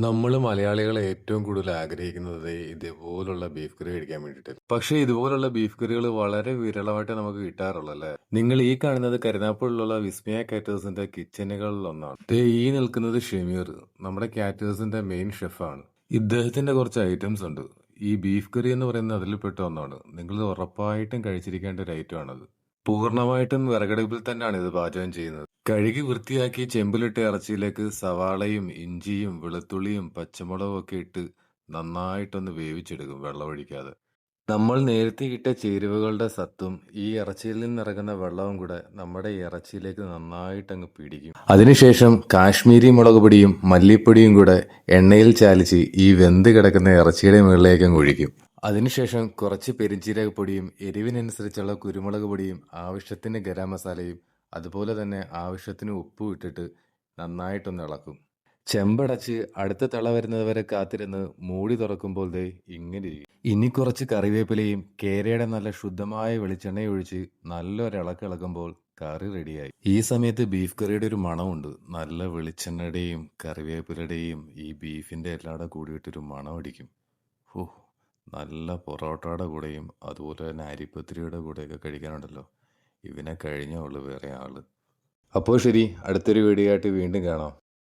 നമ്മള് മലയാളികള് ഏറ്റവും കൂടുതൽ ആഗ്രഹിക്കുന്നത് ഇതുപോലുള്ള ബീഫ് കറി കഴിക്കാൻ വേണ്ടിയിട്ട്. പക്ഷേ ഇതുപോലുള്ള ബീഫ് കറികൾ വളരെ വിരളമായിട്ട് നമുക്ക് കിട്ടാറുള്ളൂ അല്ലേ? നിങ്ങൾ ഈ കാണുന്നത് കരുനാഗപ്പള്ളിയിലുള്ള വിസ്മയ കാറ്റേഴ്സിന്റെ കിച്ചണുകളിൽ ഒന്നാണ്. ഈ നിൽക്കുന്നത് ഷെമീർ, നമ്മുടെ കാറ്റേഴ്സിന്റെ മെയിൻ ഷെഫാണ്. ഇദ്ദേഹത്തിന്റെ കുറച്ച് ഐറ്റംസ് ഉണ്ട്. ഈ ബീഫ് കറി എന്ന് പറയുന്നത് അതിൽപ്പെട്ട ഒന്നാണ്. നിങ്ങൾ ഉറപ്പായിട്ടും കഴിച്ചിരിക്കേണ്ട ഒരു ഐറ്റമാണത്. പൂർണ്ണമായിട്ടും വിറകടുപ്പിൽ തന്നെയാണ് ഇത് പാചകം ചെയ്യുന്നത്. കഴുകി വൃത്തിയാക്കി ചെമ്പിലിട്ട ഇറച്ചിയിലേക്ക് സവാളയും ഇഞ്ചിയും വെളുത്തുള്ളിയും പച്ചമുളകും ഒക്കെ ഇട്ട് നന്നായിട്ടൊന്ന് വേവിച്ചെടുക്കും വെള്ളമൊഴിക്കാതെ. നമ്മൾ നേരത്തെ ഇട്ട ചേരുവകളുടെ സത്തും ഈ ഇറച്ചിയിൽ നിന്നിറങ്ങുന്ന വെള്ളവും കൂടെ നമ്മുടെ ഇറച്ചിയിലേക്ക് നന്നായിട്ടങ്ങ് പിടിക്കും. അതിനുശേഷം കാശ്മീരി മുളക് പൊടിയും മല്ലിപ്പൊടിയും കൂടെ എണ്ണയിൽ ചാലിച്ച് ഈ വെന്ത് കിടക്കുന്ന ഇറച്ചിയുടെ മുകളിലേക്ക് അങ്ങ് ഒഴിക്കും. അതിനുശേഷം കുറച്ച് പെരിഞ്ജീരകപ്പൊടിയും എരിവിനനുസരിച്ചുള്ള കുരുമുളക് പൊടിയും ആവശ്യത്തിന് ഗരം മസാലയും അതുപോലെ തന്നെ ആവശ്യത്തിന് ഉപ്പും ഇട്ടിട്ട് നന്നായിട്ടൊന്ന് ഇളക്കും. ചെമ്പടച്ച് അടുത്ത തിള വരുന്നത് വരെ കാത്തിരുന്ന് മൂടി തുറക്കുമ്പോൾ ദേ ഇങ്ങനെ ഇരിക്കും. ഇനി കുറച്ച് കറിവേപ്പിലയും കേരയുടെ നല്ല ശുദ്ധമായ വെളിച്ചെണ്ണയും ഒഴിച്ച് നല്ലൊരു ഇളക്കുമ്പോൾ കറി റെഡിയായി. ഈ സമയത്ത് ബീഫ് കറിയുടെ ഒരു മണമുണ്ട്. നല്ല വെളിച്ചെണ്ണയുടെയും കറിവേപ്പിലയുടെയും ഈ ബീഫിന്റെ എല്ലാടെ കൂടിയിട്ടൊരു മണം അടിക്കും. ഓ, നല്ല പൊറോട്ടയുടെ കൂടെയും അതുപോലെ തന്നെ അരിപ്പത്തിരിയുടെ കൂടെയൊക്കെ കഴിക്കാനുണ്ടല്ലോ, ഇവനെ കഴിഞ്ഞേ ഉള്ളൂ വേറെ ആള്. അപ്പോൾ ശരി, അടുത്തൊരു വീഡിയോ ആയിട്ട് വീണ്ടും കാണാം.